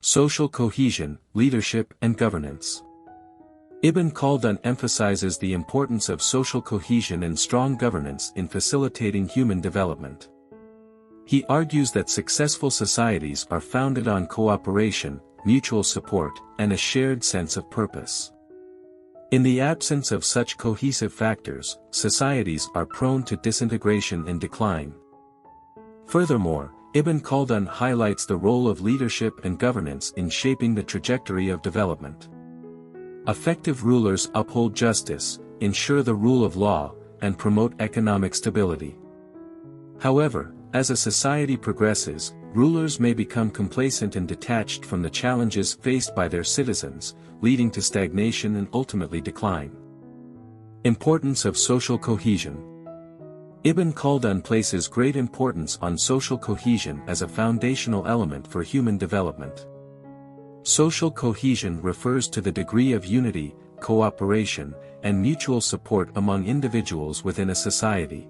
Social cohesion, leadership and governance. Ibn Khaldun emphasizes the importance of social cohesion and strong governance in facilitating human development. He argues that successful societies are founded on cooperation, mutual support, and a shared sense of purpose. In the absence of such cohesive factors, societies are prone to disintegration and decline. Furthermore, Ibn Khaldun highlights the role of leadership and governance in shaping the trajectory of development. Effective rulers uphold justice, ensure the rule of law, and promote economic stability. However, as a society progresses, rulers may become complacent and detached from the challenges faced by their citizens, leading to stagnation and ultimately decline. Importance of social cohesion. Ibn Khaldun places great importance on social cohesion as a foundational element for human development. Social cohesion refers to the degree of unity, cooperation, and mutual support among individuals within a society.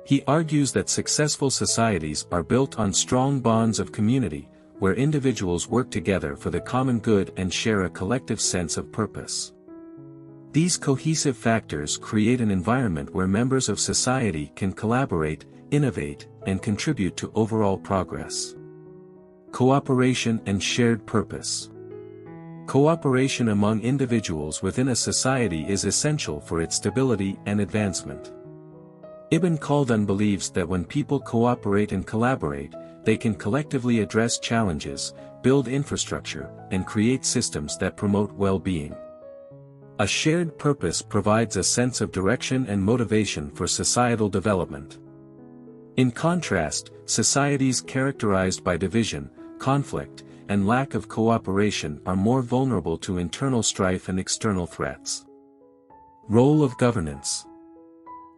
He argues that successful societies are built on strong bonds of community, where individuals work together for the common good and share a collective sense of purpose. These cohesive factors create an environment where members of society can collaborate, innovate, and contribute to overall progress. Cooperation and shared purpose. Cooperation among individuals within a society is essential for its stability and advancement. Ibn Khaldun believes that when people cooperate and collaborate, they can collectively address challenges, build infrastructure, and create systems that promote well-being. A shared purpose provides a sense of direction and motivation for societal development. In contrast, societies characterized by division, conflict, and lack of cooperation are more vulnerable to internal strife and external threats. Role of governance.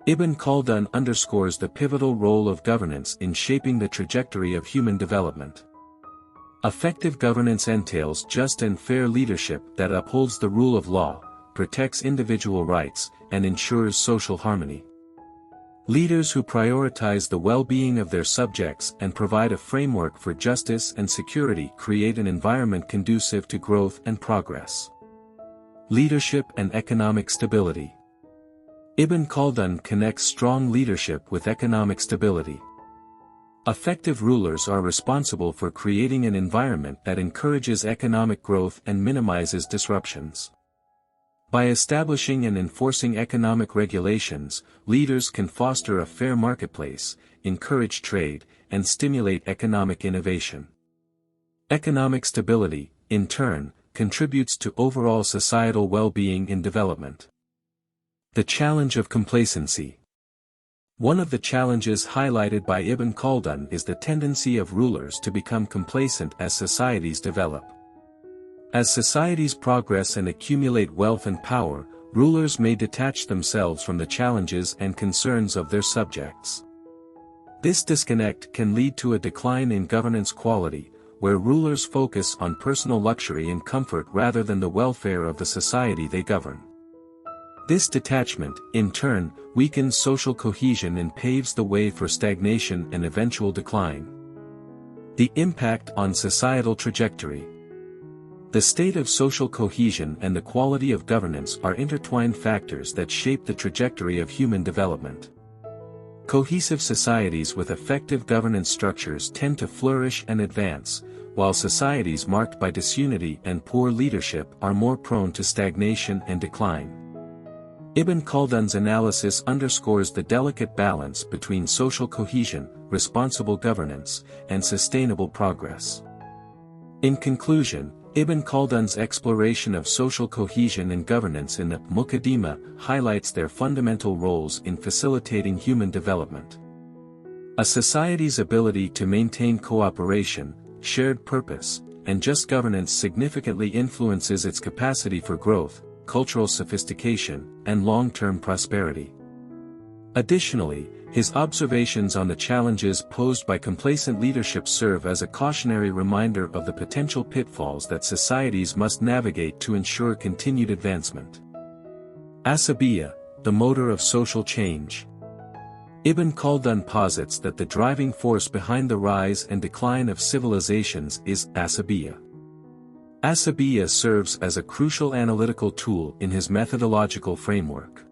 Ibn Khaldun underscores the pivotal role of governance in shaping the trajectory of human development. Effective governance entails just and fair leadership that upholds the rule of law, protects individual rights, and ensures social harmony. Leaders who prioritize the well-being of their subjects and provide a framework for justice and security create an environment conducive to growth and progress. Leadership and economic stability. Ibn Khaldun connects strong leadership with economic stability. Effective rulers are responsible for creating an environment that encourages economic growth and minimizes disruptions. By establishing and enforcing economic regulations, leaders can foster a fair marketplace, encourage trade, and stimulate economic innovation. Economic stability, in turn, contributes to overall societal well-being and development. The challenge of complacency. One of the challenges highlighted by Ibn Khaldun is the tendency of rulers to become complacent as societies develop. As societies progress and accumulate wealth and power, rulers may detach themselves from the challenges and concerns of their subjects. This disconnect can lead to a decline in governance quality, where rulers focus on personal luxury and comfort rather than the welfare of the society they govern. This detachment, in turn, weakens social cohesion and paves the way for stagnation and eventual decline. The impact on societal trajectory. The state of social cohesion and the quality of governance are intertwined factors that shape the trajectory of human development. Cohesive societies with effective governance structures tend to flourish and advance, while societies marked by disunity and poor leadership are more prone to stagnation and decline. Ibn Khaldun's analysis underscores the delicate balance between social cohesion, responsible governance, and sustainable progress. In conclusion, Ibn Khaldun's exploration of social cohesion and governance in the Muqaddimah highlights their fundamental roles in facilitating human development. A society's ability to maintain cooperation, shared purpose, and just governance significantly influences its capacity for growth, cultural sophistication, and long-term prosperity. Additionally, his observations on the challenges posed by complacent leadership serve as a cautionary reminder of the potential pitfalls that societies must navigate to ensure continued advancement. Asabiyya, the motor of social change. Ibn Khaldun posits that the driving force behind the rise and decline of civilizations is asabiyya. Asabiya serves as a crucial analytical tool in his methodological framework.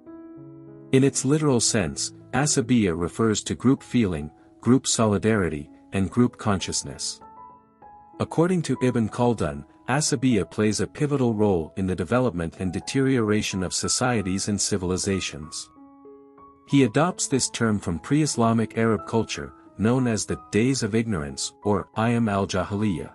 In its literal sense, asabiya refers to group feeling, group solidarity, and group consciousness. According to Ibn Khaldun, asabiya plays a pivotal role in the development and deterioration of societies and civilizations. He adopts this term from pre-Islamic Arab culture, known as the Days of Ignorance or Ayyam al-Jahiliyyah.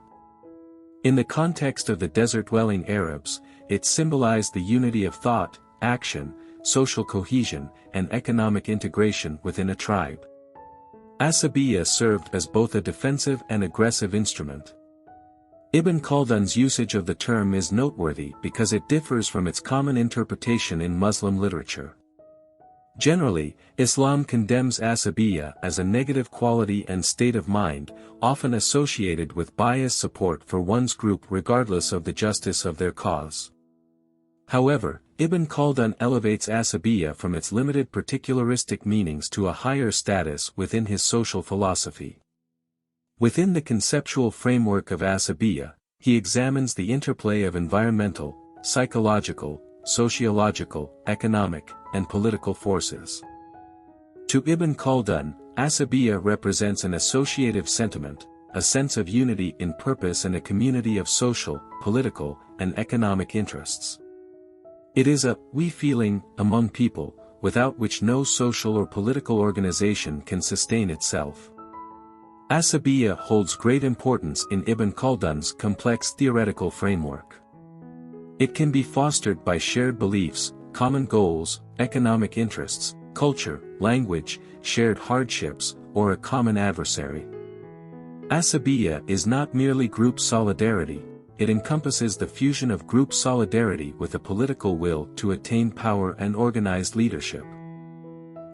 In the context of the desert-dwelling Arabs, it symbolized the unity of thought, action, social cohesion, and economic integration within a tribe. Asabiya served as both a defensive and aggressive instrument. Ibn Khaldun's usage of the term is noteworthy because it differs from its common interpretation in Muslim literature. Generally, Islam condemns asabiya as a negative quality and state of mind, often associated with biased support for one's group regardless of the justice of their cause. However, Ibn Khaldun elevates asabiya from its limited particularistic meanings to a higher status within his social philosophy. Within the conceptual framework of asabiya, he examines the interplay of environmental, psychological, sociological, economic, and political forces. To Ibn Khaldun, asabiya represents an associative sentiment, a sense of unity in purpose and a community of social, political, and economic interests. It is a we feeling among people, without which no social or political organization can sustain itself. Asabiya holds great importance in Ibn Khaldun's complex theoretical framework. It can be fostered by shared beliefs, common goals, economic interests, culture, language, shared hardships, or a common adversary. Asabiya is not merely group solidarity, it encompasses the fusion of group solidarity with a political will to attain power and organized leadership.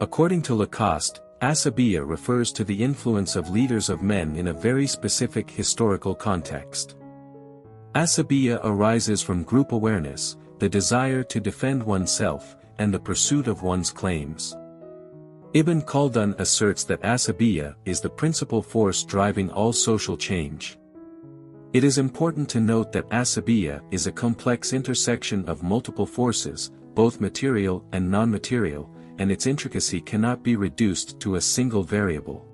According to Lacoste, asabiya refers to the influence of leaders of men in a very specific historical context. Asabiya arises from group awareness, the desire to defend oneself, and the pursuit of one's claims. Ibn Khaldun asserts that asabiya is the principal force driving all social change. It is important to note that asabiya is a complex intersection of multiple forces, both material and non-material, and its intricacy cannot be reduced to a single variable.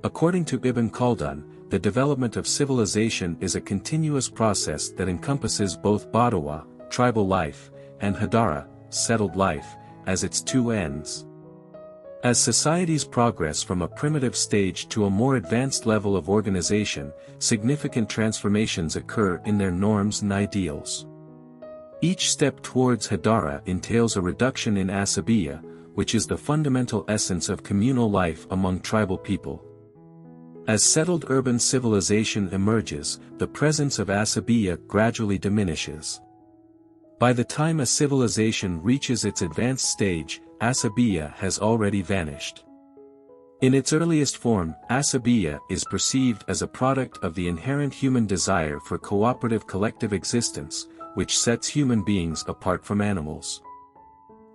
According to Ibn Khaldun, the development of civilization is a continuous process that encompasses both Badawa, tribal life, and Hadara, settled life, as its two ends. As societies progress from a primitive stage to a more advanced level of organization, significant transformations occur in their norms and ideals. Each step towards Hadara entails a reduction in asabiya, which is the fundamental essence of communal life among tribal people. As settled urban civilization emerges, the presence of asabiya gradually diminishes. By the time a civilization reaches its advanced stage, asabiya has already vanished. In its earliest form, asabiya is perceived as a product of the inherent human desire for cooperative collective existence, which sets human beings apart from animals.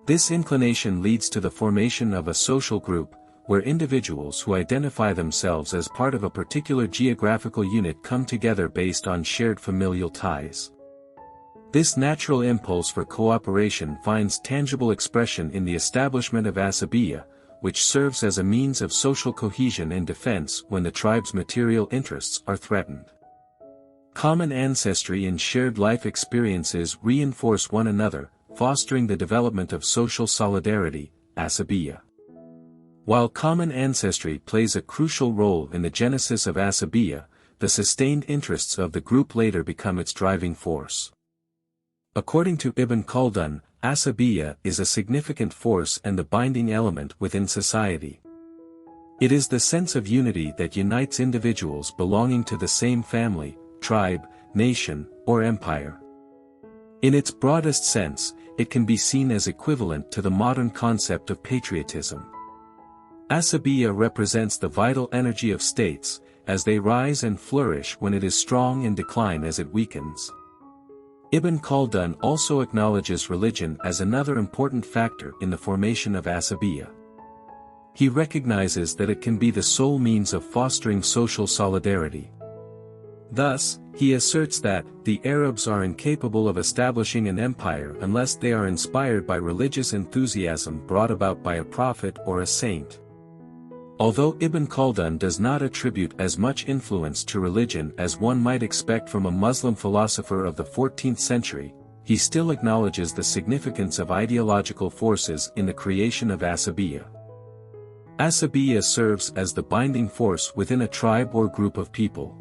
This inclination leads to the formation of a social group, where individuals who identify themselves as part of a particular geographical unit come together based on shared familial ties. This natural impulse for cooperation finds tangible expression in the establishment of asabiya, which serves as a means of social cohesion and defense when the tribe's material interests are threatened. Common ancestry and shared life experiences reinforce one another, fostering the development of social solidarity, asabiya. While common ancestry plays a crucial role in the genesis of asabiya, the sustained interests of the group later become its driving force. According to Ibn Khaldun, asabiya is a significant force and the binding element within society. It is the sense of unity that unites individuals belonging to the same family, tribe, nation, or empire. In its broadest sense, it can be seen as equivalent to the modern concept of patriotism. Asabiya represents the vital energy of states, as they rise and flourish when it is strong and decline as it weakens. Ibn Khaldun also acknowledges religion as another important factor in the formation of asabiya. He recognizes that it can be the sole means of fostering social solidarity. Thus, he asserts that the Arabs are incapable of establishing an empire unless they are inspired by religious enthusiasm brought about by a prophet or a saint. Although Ibn Khaldun does not attribute as much influence to religion as one might expect from a Muslim philosopher of the 14th century, he still acknowledges the significance of ideological forces in the creation of Asabiyya. Asabiyya serves as the binding force within a tribe or group of people.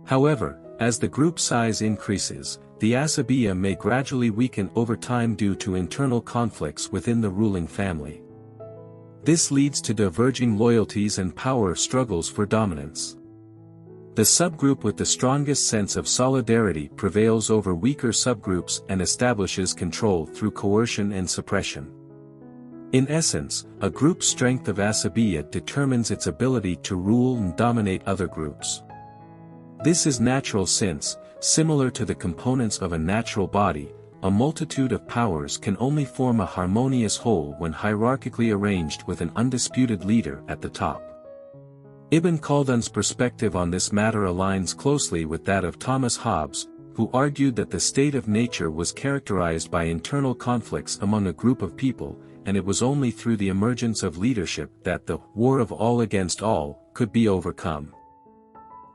However, as the group size increases, the Asabiyya may gradually weaken over time due to internal conflicts within the ruling family. This leads to diverging loyalties and power struggles for dominance. The subgroup with the strongest sense of solidarity prevails over weaker subgroups and establishes control through coercion and suppression. In essence, a group's strength of Asabiyya determines its ability to rule and dominate other groups. This is natural since, similar to the components of a natural body, a multitude of powers can only form a harmonious whole when hierarchically arranged with an undisputed leader at the top. Ibn Khaldun's perspective on this matter aligns closely with that of Thomas Hobbes, who argued that the state of nature was characterized by internal conflicts among a group of people, and it was only through the emergence of leadership that the war of all against all could be overcome.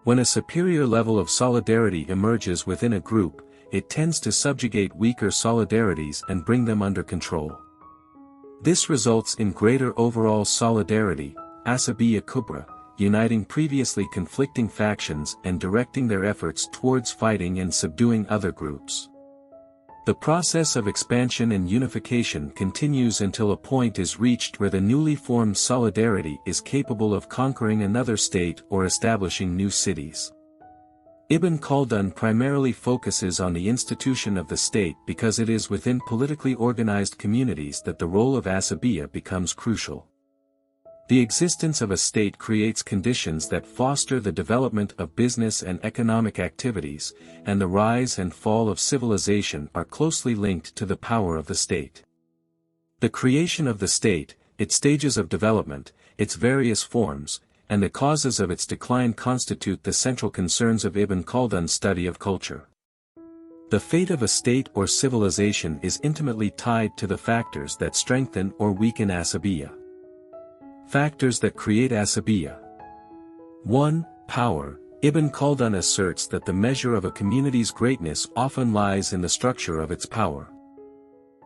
When a superior level of solidarity emerges within a group, it tends to subjugate weaker solidarities and bring them under control. This results in greater overall solidarity, Asabiyya Kubra, uniting previously conflicting factions and directing their efforts towards fighting and subduing other groups. The process of expansion and unification continues until a point is reached where the newly formed solidarity is capable of conquering another state or establishing new cities. Ibn Khaldun primarily focuses on the institution of the state because it is within politically organized communities that the role of Asabiyya becomes crucial. The existence of a state creates conditions that foster the development of business and economic activities, and the rise and fall of civilization are closely linked to the power of the state. The creation of the state, its stages of development, its various forms, and the causes of its decline constitute the central concerns of Ibn Khaldun's study of culture. The fate of a state or civilization is intimately tied to the factors that strengthen or weaken Asabiyya. Factors that create Asabiyya. 1. Power. Ibn Khaldun asserts that the measure of a community's greatness often lies in the structure of its power.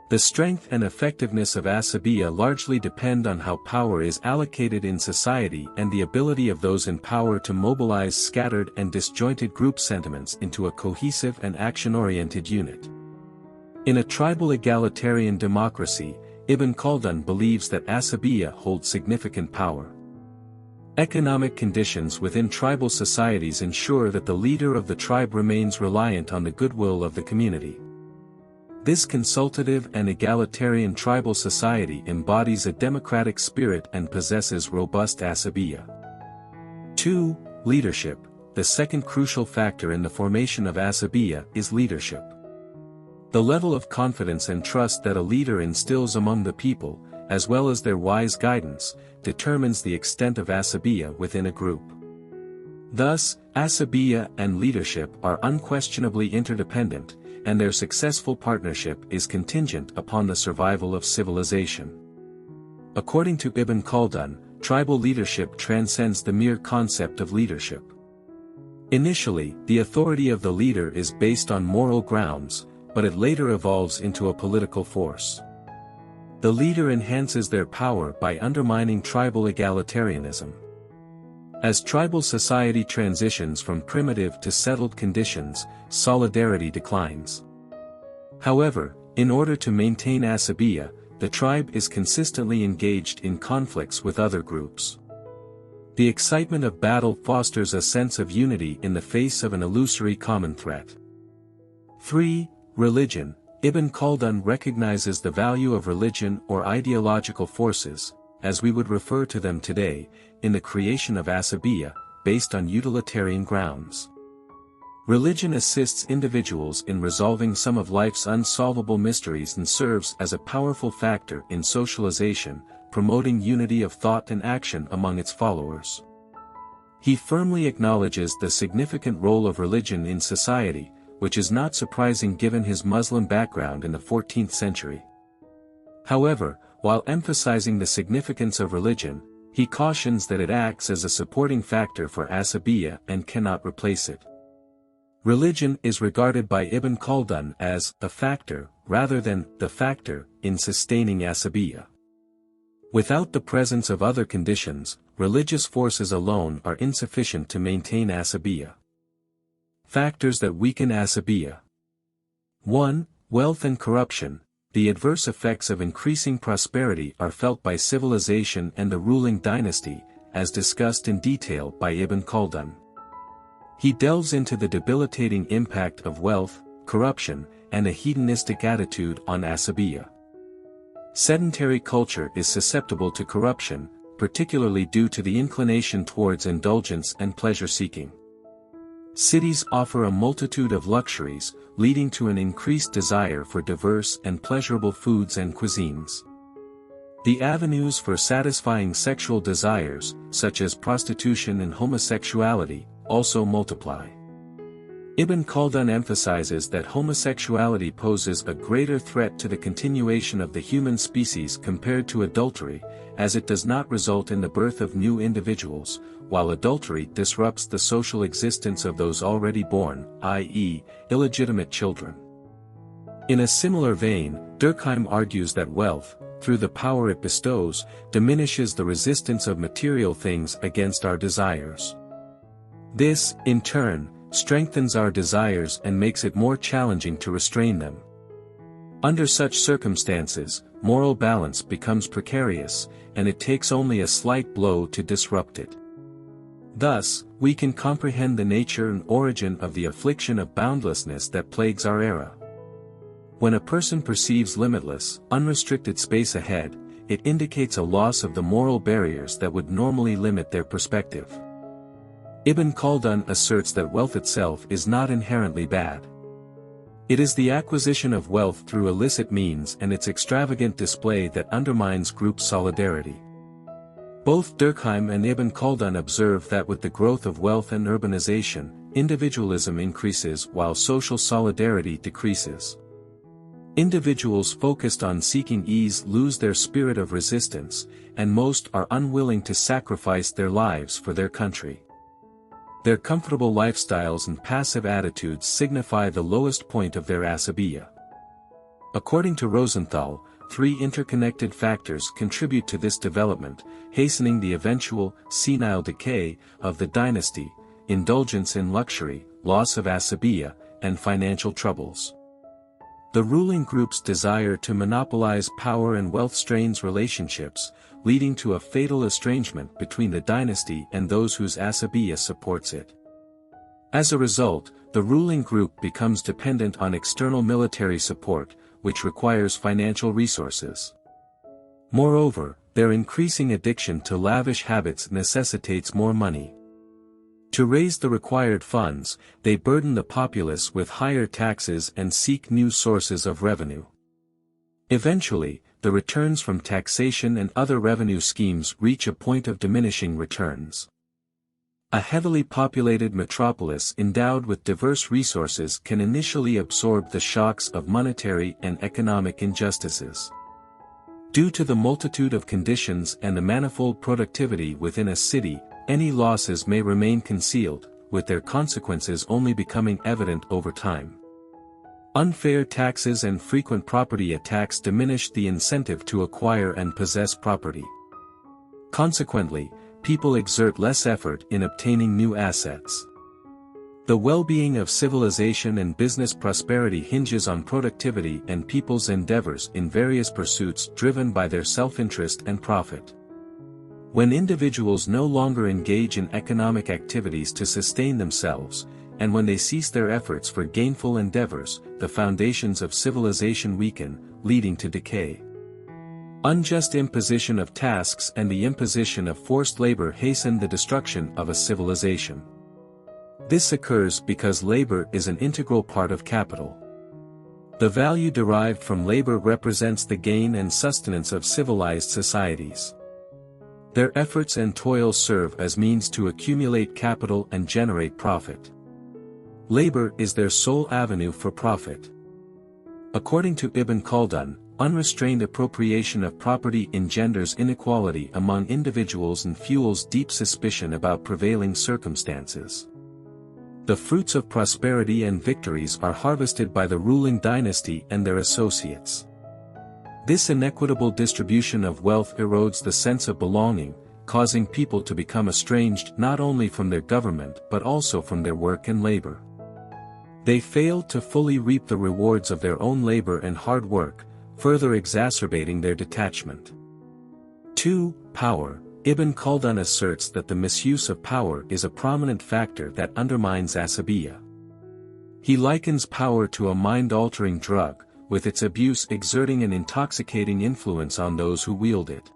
The strength and effectiveness of Asabiyya largely depend on how power is allocated in society and the ability of those in power to mobilize scattered and disjointed group sentiments into a cohesive and action-oriented unit. In a tribal egalitarian democracy, Ibn Khaldun believes that Asabiyya holds significant power. Economic conditions within tribal societies ensure that the leader of the tribe remains reliant on the goodwill of the community. This consultative and egalitarian tribal society embodies a democratic spirit and possesses robust Asabiyya. 2. Leadership. The second crucial factor in the formation of Asabiyya is leadership. The level of confidence and trust that a leader instills among the people, as well as their wise guidance, determines the extent of Asabiyya within a group. Thus, Asabiyya and leadership are unquestionably interdependent, and their successful partnership is contingent upon the survival of civilization. According to Ibn Khaldun, tribal leadership transcends the mere concept of leadership. Initially, the authority of the leader is based on moral grounds, but it later evolves into a political force. The leader enhances their power by undermining tribal egalitarianism. As tribal society transitions from primitive to settled conditions, solidarity declines. However, in order to maintain Asabiyya, the tribe is consistently engaged in conflicts with other groups. The excitement of battle fosters a sense of unity in the face of an illusory common threat. 3. Religion. Ibn Khaldun recognizes the value of religion or ideological forces, as we would refer to them today, in the creation of Asabiyya, based on utilitarian grounds. Religion assists individuals in resolving some of life's unsolvable mysteries and serves as a powerful factor in socialization, promoting unity of thought and action among its followers. He firmly acknowledges the significant role of religion in society, which is not surprising given his Muslim background in the 14th century. However, while emphasizing the significance of religion, he cautions that it acts as a supporting factor for asabiya and cannot replace it. Religion is regarded by Ibn Khaldun as a factor, rather than the factor, in sustaining asabiya. Without the presence of other conditions, religious forces alone are insufficient to maintain asabiya. Factors that weaken asabiya. 1. Wealth and corruption. The adverse effects of increasing prosperity are felt by civilization and the ruling dynasty, as discussed in detail by Ibn Khaldun. He delves into the debilitating impact of wealth, corruption, and a hedonistic attitude on asabiya. Sedentary culture is susceptible to corruption, particularly due to the inclination towards indulgence and pleasure-seeking. Cities offer a multitude of luxuries, leading to an increased desire for diverse and pleasurable foods and cuisines. The avenues for satisfying sexual desires, such as prostitution and homosexuality, also multiply. Ibn Khaldun emphasizes that homosexuality poses a greater threat to the continuation of the human species compared to adultery, as it does not result in the birth of new individuals, while adultery disrupts the social existence of those already born, i.e., illegitimate children. In a similar vein, Durkheim argues that wealth, through the power it bestows, diminishes the resistance of material things against our desires. This, in turn, strengthens our desires and makes it more challenging to restrain them. Under such circumstances, moral balance becomes precarious, and it takes only a slight blow to disrupt it. Thus, we can comprehend the nature and origin of the affliction of boundlessness that plagues our era. When a person perceives limitless, unrestricted space ahead, it indicates a loss of the moral barriers that would normally limit their perspective. Ibn Khaldun asserts that wealth itself is not inherently bad. It is the acquisition of wealth through illicit means and its extravagant display that undermines group solidarity. Both Durkheim and Ibn Khaldun observe that with the growth of wealth and urbanization, individualism increases while social solidarity decreases. Individuals focused on seeking ease lose their spirit of resistance, and most are unwilling to sacrifice their lives for their country. Their comfortable lifestyles and passive attitudes signify the lowest point of their asabiya. According to Rosenthal, 3 interconnected factors contribute to this development, hastening the eventual, senile decay, of the dynasty: indulgence in luxury, loss of asabiya, and financial troubles. The ruling group's desire to monopolize power and wealth strains relationships, leading to a fatal estrangement between the dynasty and those whose asabiya supports it. As a result, the ruling group becomes dependent on external military support, which requires financial resources. Moreover, their increasing addiction to lavish habits necessitates more money. To raise the required funds, they burden the populace with higher taxes and seek new sources of revenue. Eventually, the returns from taxation and other revenue schemes reach a point of diminishing returns. A heavily populated metropolis endowed with diverse resources can initially absorb the shocks of monetary and economic injustices. Due to the multitude of conditions and the manifold productivity within a city, any losses may remain concealed, with their consequences only becoming evident over time. Unfair taxes and frequent property attacks diminish the incentive to acquire and possess property. Consequently, people exert less effort in obtaining new assets. The well-being of civilization and business prosperity hinges on productivity and people's endeavors in various pursuits driven by their self-interest and profit. When individuals no longer engage in economic activities to sustain themselves, and when they cease their efforts for gainful endeavors, the foundations of civilization weaken, leading to decay. Unjust imposition of tasks and the imposition of forced labor hasten the destruction of a civilization. This occurs because labor is an integral part of capital. The value derived from labor represents the gain and sustenance of civilized societies. Their efforts and toil serve as means to accumulate capital and generate profit. Labor is their sole avenue for profit. According to Ibn Khaldun, unrestrained appropriation of property engenders inequality among individuals and fuels deep suspicion about prevailing circumstances. The fruits of prosperity and victories are harvested by the ruling dynasty and their associates. This inequitable distribution of wealth erodes the sense of belonging, causing people to become estranged not only from their government but also from their work and labor. They fail to fully reap the rewards of their own labor and hard work, further exacerbating their detachment. 2. Power. Ibn Khaldun asserts that the misuse of power is a prominent factor that undermines asabiya. He likens power to a mind-altering drug, with its abuse exerting an intoxicating influence on those who wield it.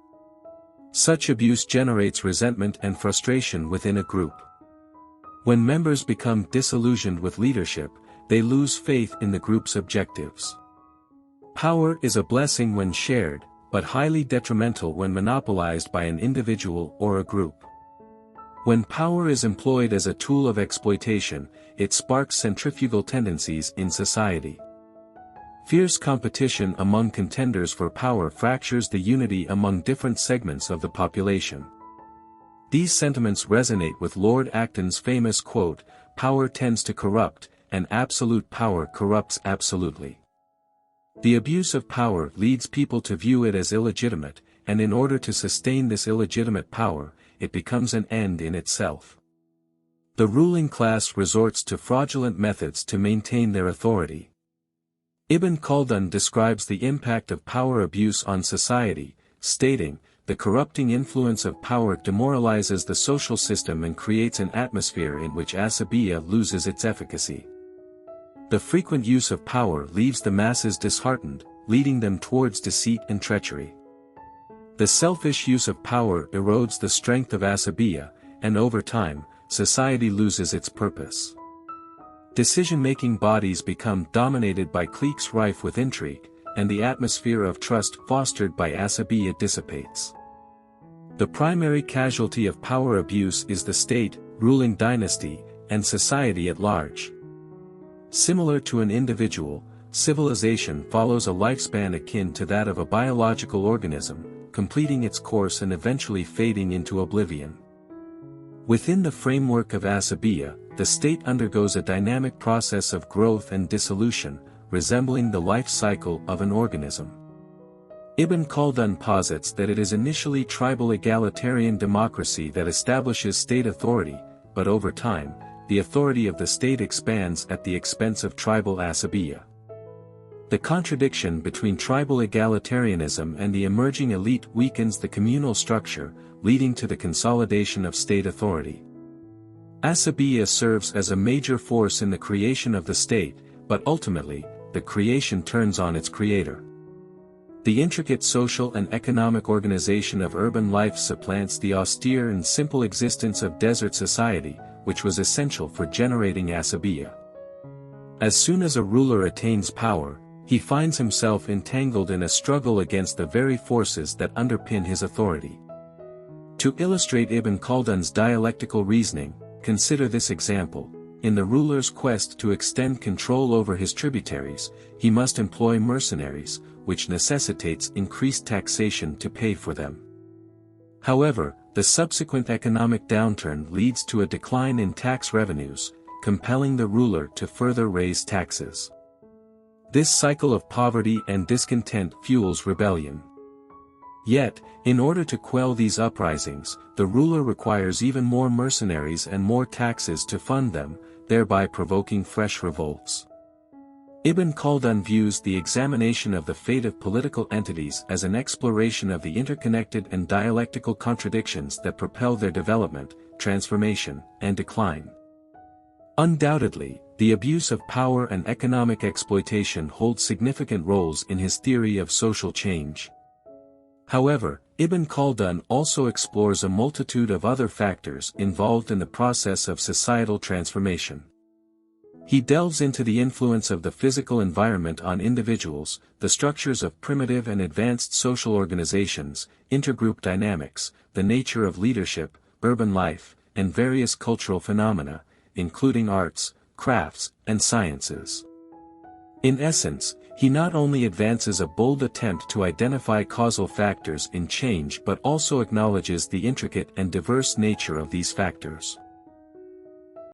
Such abuse generates resentment and frustration within a group. When members become disillusioned with leadership, they lose faith in the group's objectives. Power is a blessing when shared, but highly detrimental when monopolized by an individual or a group. When power is employed as a tool of exploitation, it sparks centrifugal tendencies in society. Fierce competition among contenders for power fractures the unity among different segments of the population. These sentiments resonate with Lord Acton's famous quote, "Power tends to corrupt, and absolute power corrupts absolutely." The abuse of power leads people to view it as illegitimate, and in order to sustain this illegitimate power, it becomes an end in itself. The ruling class resorts to fraudulent methods to maintain their authority. Ibn Khaldun describes the impact of power abuse on society, stating, "The corrupting influence of power demoralizes the social system and creates an atmosphere in which asabiya loses its efficacy. The frequent use of power leaves the masses disheartened, leading them towards deceit and treachery. The selfish use of power erodes the strength of asabiya, and over time, society loses its purpose. Decision-making bodies become dominated by cliques rife with intrigue, and the atmosphere of trust fostered by asabiya dissipates. The primary casualty of power abuse is the state, ruling dynasty, and society at large. Similar to an individual, civilization follows a lifespan akin to that of a biological organism, completing its course and eventually fading into oblivion. Within the framework of asabiya, the state undergoes a dynamic process of growth and dissolution, resembling the life cycle of an organism. Ibn Khaldun posits that it is initially tribal egalitarian democracy that establishes state authority, but over time, the authority of the state expands at the expense of tribal asabiya. The contradiction between tribal egalitarianism and the emerging elite weakens the communal structure, leading to the consolidation of state authority. Asabiya serves as a major force in the creation of the state, but ultimately, the creation turns on its creator. The intricate social and economic organization of urban life supplants the austere and simple existence of desert society, which was essential for generating asabiya. As soon as a ruler attains power, he finds himself entangled in a struggle against the very forces that underpin his authority. To illustrate Ibn Khaldun's dialectical reasoning, consider this example. In the ruler's quest to extend control over his tributaries, he must employ mercenaries, which necessitates increased taxation to pay for them. However, the subsequent economic downturn leads to a decline in tax revenues, compelling the ruler to further raise taxes. This cycle of poverty and discontent fuels rebellion. Yet, in order to quell these uprisings, the ruler requires even more mercenaries and more taxes to fund them, thereby provoking fresh revolts. Ibn Khaldun views the examination of the fate of political entities as an exploration of the interconnected and dialectical contradictions that propel their development, transformation, and decline. Undoubtedly, the abuse of power and economic exploitation hold significant roles in his theory of social change. However, Ibn Khaldun also explores a multitude of other factors involved in the process of societal transformation. He delves into the influence of the physical environment on individuals, the structures of primitive and advanced social organizations, intergroup dynamics, the nature of leadership, urban life, and various cultural phenomena, including arts, crafts, and sciences. In essence, he not only advances a bold attempt to identify causal factors in change but also acknowledges the intricate and diverse nature of these factors.